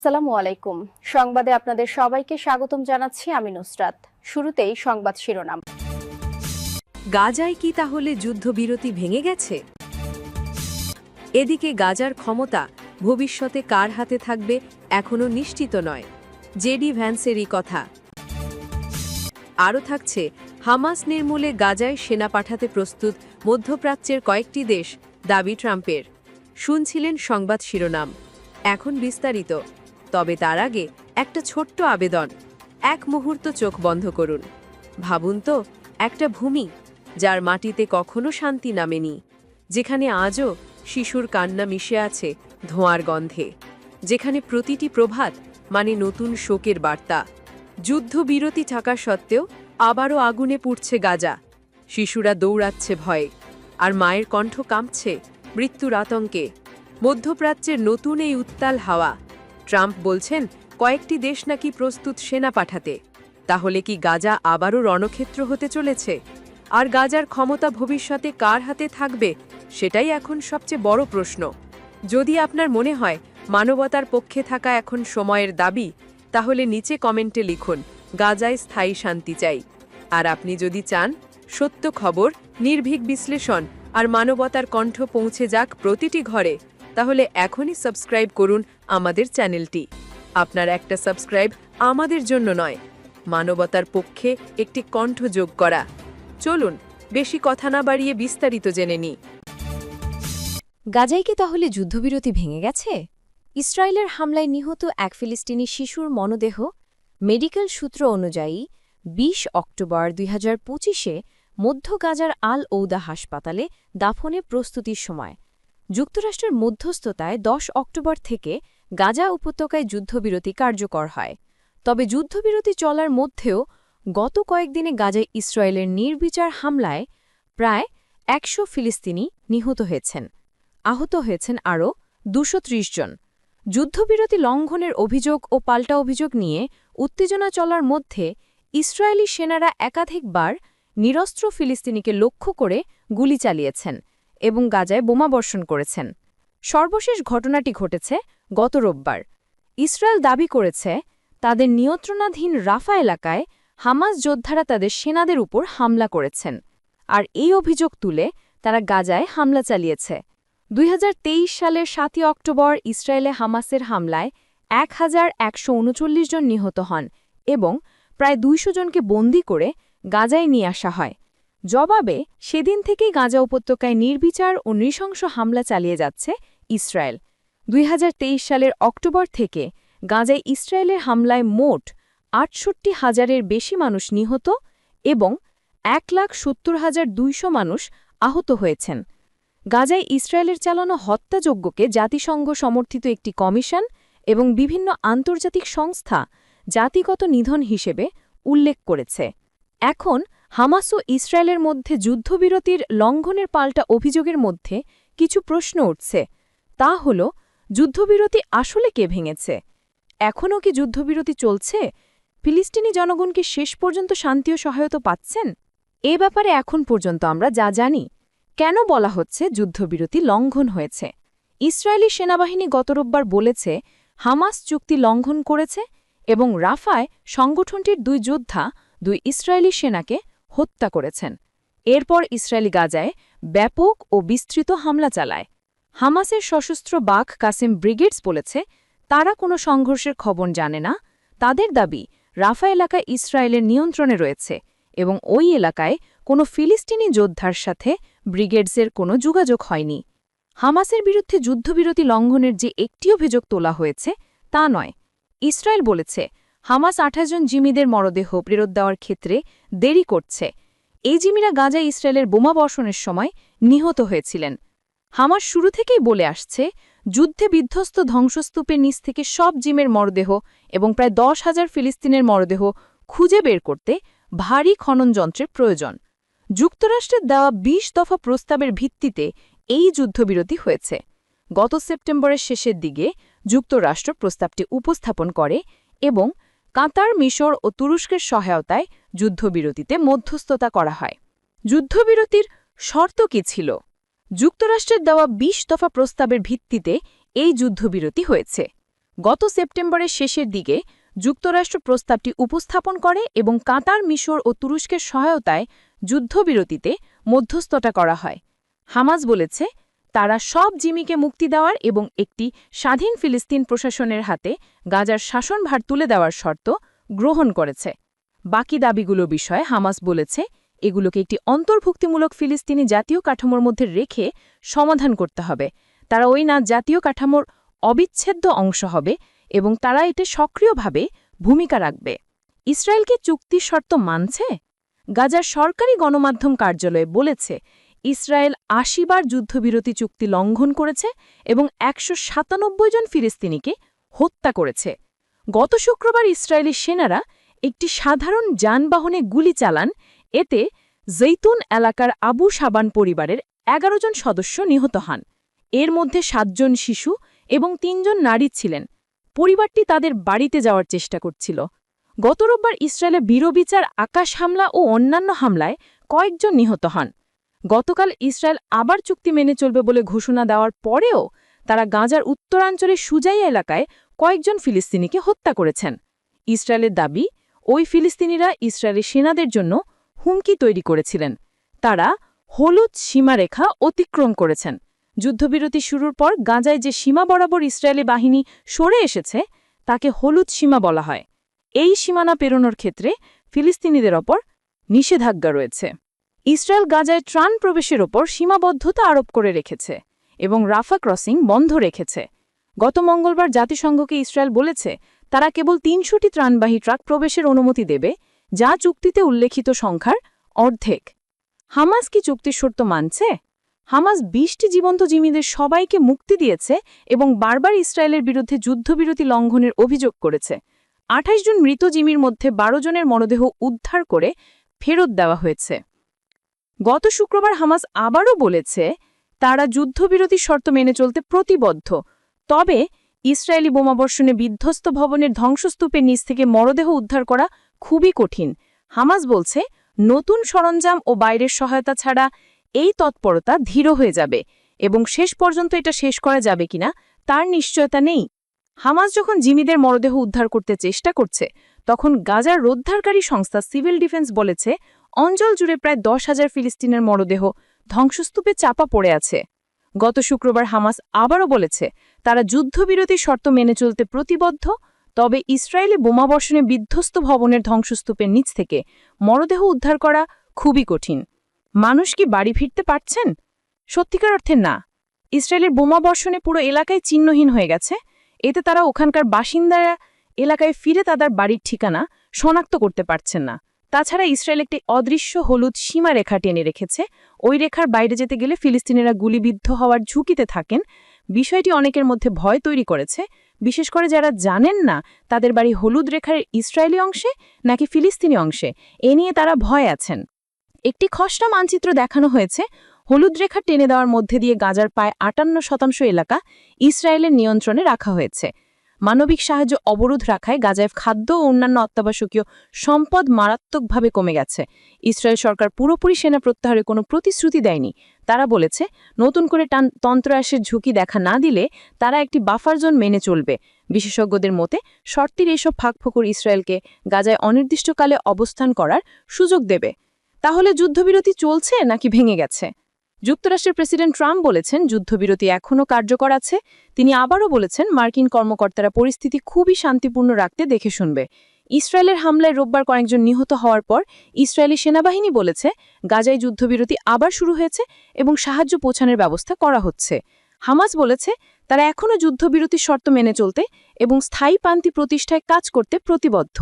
আসসালামু আলাইকুম। সংবাদে আপনাদের সবাইকে স্বাগতম জানাচ্ছি আমি নুসরাত। শুরুতেই সংবাদ শিরোনাম। গাজায় কি তাহলে যুদ্ধবিরতি ভেঙে গেছে? এদিকে গাজার ক্ষমতা ভবিষ্যতে কার হাতে থাকবে এখনও নিশ্চিত নয়, জেডি ভ্যান্সেরই কথা। আরও থাকছে, হামাস নির্মূলে গাজায় সেনা পাঠাতে প্রস্তুত মধ্যপ্রাচ্যের কয়েকটি দেশ, দাবি ট্রাম্পের। শুনছিলেন সংবাদ শিরোনাম, এখন বিস্তারিত। তবে তার আগে একটা ছোট্ট আবেদন, এক মুহূর্ত চোখ বন্ধ করুন। ভাবুন তো, একটা ভূমি যার মাটিতে কখনো শান্তি নামেনি, যেখানে আজও শিশুর কান্না মিশে আছে ধোঁয়ার গন্ধে, যেখানে প্রতিটি প্রভাত মানে নতুন শোকের বার্তা। যুদ্ধবিরতি থাকা সত্ত্বেও আবারও আগুনে পুড়ছে গাজা, শিশুরা দৌড়াচ্ছে ভয়ে, আর মায়ের কণ্ঠ কাঁপছে মৃত্যুর আতঙ্কে। মধ্যপ্রাচ্যের নতুন এই উত্তাল হাওয়া। ট্রাম্প বলছেন কয়েকটি দেশ নাকি প্রস্তুত সেনা পাঠাতে। তাহলে কি গাজা আবারও রণক্ষেত্র হতে চলেছে? আর গাজার ক্ষমতা ভবিষ্যতে কার হাতে থাকবে, সেটাই এখন সবচেয়ে বড় প্রশ্ন। যদি আপনার মনে হয় মানবতার পক্ষে থাকা এখন সময়ের দাবি, তাহলে নিচে কমেন্টে লিখুন গাজায় স্থায়ী শান্তি চাই। আর আপনি যদি চান সত্য খবর, নির্ভীক বিশ্লেষণ আর মানবতার কণ্ঠ পৌঁছে যাক প্রতিটি ঘরে, তাহলে এখনই সাবস্ক্রাইব করুন আমাদের চ্যানেলটি। আপনার একটা সাবস্ক্রাইব আমাদের জন্য নয়, মানবতার পক্ষে একটি কণ্ঠ যোগ করা। চলুন বেশি কথা না বাড়িয়ে বিস্তারিত জেনে নিই। গাজায় কি তাহলে যুদ্ধবিরতি ভেঙে গেছে? ইসরায়েলের হামলায় নিহত এক ফিলিস্তিনি শিশুর মরদেহ মেডিকেল সূত্র অনুযায়ী ২০ অক্টোবর ২০২৫-এ মধ্য গাজার আল ঔদা হাসপাতালে দাফনে প্রস্তুতির সময় যুক্তরাষ্ট্রের মধ্যস্থতায় ১০ অক্টোবর থেকে গাজা উপত্যকায় যুদ্ধবিরতি কার্যকর হয়। তবে যুদ্ধবিরতি চলার মধ্যেও গত কয়েকদিনে গাজায় ইসরায়েলের নির্বিচার হামলায় প্রায় ১০০ ফিলিস্তিনি নিহত হয়েছেন। আহত হয়েছেন আরও ২৩০ জন। যুদ্ধবিরতি লঙ্ঘনের অভিযোগ ও পাল্টা অভিযোগ নিয়ে উত্তেজনা চলার মধ্যে ইসরায়েলি সেনারা একাধিকবার নিরস্ত্র ফিলিস্তিনিকে লক্ষ্য করে গুলি চালিয়েছেন এবং গাজায় বোমাবর্ষণ করেছেন। সর্বশেষ ঘটনাটি ঘটেছে গত রোববার। ইসরায়েল দাবি করেছে তাদের নিয়ন্ত্রণাধীন রাফা এলাকায় হামাস যোদ্ধারা তাদের সেনাদের উপর হামলা করেছেন, আর এই অভিযোগ তুলে তারা গাজায় হামলা চালিয়েছে। ২০২৩ সালের ৭ অক্টোবর ইসরায়েলে হামাসের হামলায় ১১৩৯ জন নিহত হন এবং প্রায় ২০০ জনকে বন্দী করে গাজায় নিয়ে আসা হয়। জবাবে সেদিন থেকেই গাজা উপত্যকায় নির্বিচার ও নৃশংস হামলা চালিয়ে যাচ্ছে ইসরায়েল। ২০২৩ সালের অক্টোবর থেকে গাজায় ইসরায়েলের হামলায় মোট ৬৮,০০০-এর বেশি মানুষ নিহত এবং ১,৭০,২০০ মানুষ আহত হয়েছেন। গাজায় ইসরায়েলের চালানো হত্যাযজ্ঞকে জাতিসংঘ সমর্থিত একটি কমিশন এবং বিভিন্ন আন্তর্জাতিক সংস্থা জাতিগত নিধন হিসেবে উল্লেখ করেছে। এখন হামাস ও ইসরায়েলের মধ্যে যুদ্ধবিরতির লঙ্ঘনের পাল্টা অভিযোগের মধ্যে কিছু প্রশ্ন উঠছে। তা হল, যুদ্ধবিরতি আসলে কে ভেঙেছে? এখনও কি যুদ্ধবিরতি চলছে? ফিলিস্তিনি জনগণ কি শেষ পর্যন্ত শান্তি ও সহায়তা পাচ্ছেন? এ ব্যাপারে এখন পর্যন্ত আমরা যা জানি। কেন বলা হচ্ছে যুদ্ধবিরতি লঙ্ঘন হয়েছে? ইসরায়েলি সেনাবাহিনী গত রোববার বলেছে হামাস চুক্তি লঙ্ঘন করেছে এবং রাফায় সংগঠনটির ২ যোদ্ধা ২ ইসরায়েলি সেনাকে হত্যা করেছেন। এরপর ইসরায়েলি গাজায় ব্যাপক ও বিস্তৃত হামলা চালায়। হামাসের সশস্ত্র বাঘ কাসেম ব্রিগেডস বলেছে তারা কোনো সংঘর্ষের খবর জানে না। তাদের দাবি রাফা এলাকা ইসরায়েলের নিয়ন্ত্রণে রয়েছে এবং ওই এলাকায় কোনো ফিলিস্তিনি যোদ্ধার সাথে ব্রিগেডসের কোনো যোগাযোগ হয়নি। হামাসের বিরুদ্ধে যুদ্ধবিরতি লঙ্ঘনের যে একটি অভিযোগ তোলা হয়েছে তা নয়। ইসরায়েল বলেছে হামাস ২৮ জন জিম্মিদের মরদেহ ফেরত দেওয়ার ক্ষেত্রে দেরি করছে। এই জিম্মিরা গাজায় ইসরায়েলের বোমাবর্ষণের সময় নিহত হয়েছিলেন। হামাস শুরু থেকেই বলে আসছে যুদ্ধে বিধ্বস্ত ধ্বংসস্তূপের নিচ থেকে সব জিমের মরদেহ এবং প্রায় ১০,০০০ ফিলিস্তিনের মরদেহ খুঁজে বের করতে ভারী খনন যন্ত্রের প্রয়োজন। যুক্তরাষ্ট্রের দেওয়া ২০ দফা প্রস্তাবের ভিত্তিতে এই যুদ্ধবিরতি হয়েছে। গত সেপ্টেম্বরের শেষের দিকে যুক্তরাষ্ট্র প্রস্তাবটি উপস্থাপন করে এবং কাতার, মিশর ও তুরস্কের সহায়তায় যুদ্ধবিরতিতে মধ্যস্থতা করা হয়। যুদ্ধবিরতির শর্ত কী ছিল? যুক্তরাষ্ট্রের দেওয়া ২০ দফা প্রস্তাবের ভিত্তিতে এই যুদ্ধবিরতি হয়েছে। গত সেপ্টেম্বরের শেষের দিকে যুক্তরাষ্ট্র প্রস্তাবটি উপস্থাপন করে এবং কাতার, মিশর ও তুরস্কের সহায়তায় যুদ্ধবিরতিতে মধ্যস্থতা করা হয়। হামাস বলেছে তারা সব জিম্মিকে মুক্তি দেওয়ার এবং একটি স্বাধীন ফিলিস্তিন প্রশাসনের হাতে গাজার শাসনভার তুলে দেওয়ার শর্ত গ্রহণ করেছে। বাকি দাবিগুলো বিষয়ে হামাস বলেছে এগুলোকে একটি অন্তর্ভুক্তিমূলক ফিলিস্তিনি জাতীয় কাঠামোর মধ্যে রেখে সমাধান করতে হবে। তারা ওই জাতীয় কাঠামোর অবিচ্ছেদ্য অংশ হবে এবং তারা এতে সক্রিয়ভাবে ভূমিকা রাখবে। ইসরায়েল কি চুক্তির শর্ত মানছে? গাজার সরকারি গণমাধ্যম কার্যালয় বলেছে ইসরায়েল ৮০ বার যুদ্ধবিরতি চুক্তি লঙ্ঘন করেছে এবং ১৯৭ জন ফিলিস্তিনিকে হত্যা করেছে। গত শুক্রবার ইসরায়েলি সেনারা একটি সাধারণ যানবাহনে গুলি চালান। এতে জৈতুন এলাকার আবু সাবান পরিবারের ১১ জন সদস্য নিহত হন। এর মধ্যে ৭ জন শিশু এবং ৩ জন নারী ছিলেন। পরিবারটি তাদের বাড়িতে যাওয়ার চেষ্টা করছিল। গত রোববার ইসরায়েলে বীরবিচার, আকাশ হামলা ও অন্যান্য হামলায় কয়েকজন নিহত হন। গতকাল ইসরায়েল আবার চুক্তি মেনে চলবে বলে ঘোষণা দেওয়ার পরেও তারা গাজার উত্তরাঞ্চলের সুজাইয়া এলাকায় কয়েকজন ফিলিস্তিনিকে হত্যা করেছেন। ইসরায়েলের দাবি, ওই ফিলিস্তিনিরা ইসরায়েলি সেনাদের জন্য হুমকি তৈরি করেছিলেন। তারা হলুদ সীমারেখা অতিক্রম করেছেন। যুদ্ধবিরতি শুরুর পর গাজায় যে সীমা বরাবর ইসরায়েলি বাহিনী সরে এসেছে তাকে হলুদ সীমা বলা হয়। এই সীমানা পেরোনোর ক্ষেত্রে ফিলিস্তিনিদের ওপর নিষেধাজ্ঞা রয়েছে। ইসরায়েল গাজায় ত্রাণ প্রবেশের ওপর সীমাবদ্ধতা আরোপ করে রেখেছে এবং রাফা ক্রসিং বন্ধ রেখেছে। গত মঙ্গলবার জাতিসংঘকে ইসরায়েল বলেছে তারা কেবল ৩০০টি ত্রাণবাহী ট্রাক প্রবেশের অনুমতি দেবে, যা চুক্তিতে উল্লেখিত সংখ্যার অর্ধেক। হামাস কি চুক্তির শর্ত মানছে? হামাস ২০টি জীবন্ত জিম্মিদের সবাইকে মুক্তি দিয়েছে এবং বারবার ইসরায়েলের বিরুদ্ধে যুদ্ধবিরতি লঙ্ঘনের অভিযোগ করেছে। ২৮ জন মৃত জিম্মির মধ্যে ১২ জনের মরদেহ উদ্ধার করে ফেরত দেওয়া হয়েছে। গত শুক্রবার হামাস আবারও বলেছে তারা যুদ্ধবিরতির শর্ত মেনে চলতে প্রতিবদ্ধ। তবে ইসরায়েলি বোমাবর্ষণে বিধ্বস্ত ভবনের ধ্বংসস্তূপের নিচ থেকে মরদেহ উদ্ধার করা খুবই কঠিন। হামাস বলছে নতুন সরঞ্জাম ও বাইরের সহায়তা ছাড়া এই তৎপরতা ধীর হয়ে যাবে এবং শেষ পর্যন্ত এটা শেষ করা যাবে কিনা তার নিশ্চয়তা নেই। হামাস যখন জিম্মিদের মরদেহ উদ্ধার করতে চেষ্টা করছে তখন গাজার রোদ্ধারকারী সংস্থা সিভিল ডিফেন্স বলেছে অঞ্চল জুড়ে প্রায় ১০,০০০ ফিলিস্তিনের মরদেহ ধ্বংসস্তূপে চাপা পড়ে আছে। গত শুক্রবার হামাস আবারও বলেছে তারা যুদ্ধবিরতির শর্ত মেনে চলতে প্রতিবদ্ধ। তবে ইসরায়েলি বোমাবর্ষণে বিধ্বস্ত ভবনের ধ্বংসস্তূপের নিচ থেকে মরদেহ উদ্ধার করা খুবই কঠিন। মানুষ কি বাড়ি ফিরতে পারছেন? সত্যিকার অর্থে না। ইসরায়েলের বোমাবর্ষণে পুরো এলাকায় চিহ্নহীন হয়ে গেছে। এতে তারা ওখানকার বাসিন্দারা এলাকায় ফিরে তাদের বাড়ির ঠিকানা শনাক্ত করতে পারছেন না। তাছাড়া ইসরায়েল একটি অদৃশ্য হলুদ সীমারেখা টেনে রেখেছে। ওই রেখার বাইরে যেতে গেলে ফিলিস্তিনিরা গুলিবিদ্ধ হওয়ার ঝুঁকিতে থাকেন। বিষয়টি অনেকের মধ্যে ভয় তৈরি করেছে, বিশেষ করে যারা জানেন না তাদের বাড়ি হলুদ রেখার ইসরায়েলি অংশে নাকি ফিলিস্তিনি অংশে। এ নিয়ে তারা ভয় আছেন। একটি খসড়া মানচিত্র দেখানো হয়েছে। হলুদ রেখা টেনে দেওয়ার মধ্যে দিয়ে গাজার প্রায় ৫৮% এলাকা ইসরায়েলের নিয়ন্ত্রণে রাখা হয়েছে। মানবিক সাহায্য অবরোধ রাখায় গাজায় খাদ্য ও অন্যান্য অত্যাবশ্যকীয় সম্পদ মারাত্মকভাবে কমে গেছে। ইসরায়েল সরকার পুরোপুরি সেনা প্রত্যাহারের কোনো প্রতিশ্রুতি দেয়নি। তারা বলেছে নতুন করে তন্ত্রাসের ঝুঁকি দেখা না দিলে তারা একটি বাফার জোন মেনে চলবে। বিশেষজ্ঞদের মতে শর্তের এসব ফাঁকফোকর ইসরায়েলকে গাজায় অনির্দিষ্টকালে অবস্থান করার সুযোগ দেবে। তাহলে যুদ্ধবিরতি চলছে নাকি ভেঙে গেছে? যুক্তরাষ্ট্রের প্রেসিডেন্ট ট্রাম্প বলেছেন যুদ্ধবিরতি এখনও কার্যকর আছে। তিনি আবারও বলেছেন মার্কিন কর্মকর্তারা পরিস্থিতি খুবই শান্তিপূর্ণ রাখতে দেখে শুনবে। ইসরায়েলের হামলায় রোববার কয়েকজন নিহত হওয়ার পর ইসরায়েলি সেনাবাহিনী বলেছে গাজায় যুদ্ধবিরতি আবার শুরু হয়েছে এবং সাহায্য পৌঁছানোর ব্যবস্থা করা হচ্ছে। হামাস বলেছে তারা এখনও যুদ্ধবিরতির শর্ত মেনে চলতে এবং স্থায়ী শান্তি প্রতিষ্ঠায় কাজ করতে প্রতিবদ্ধ।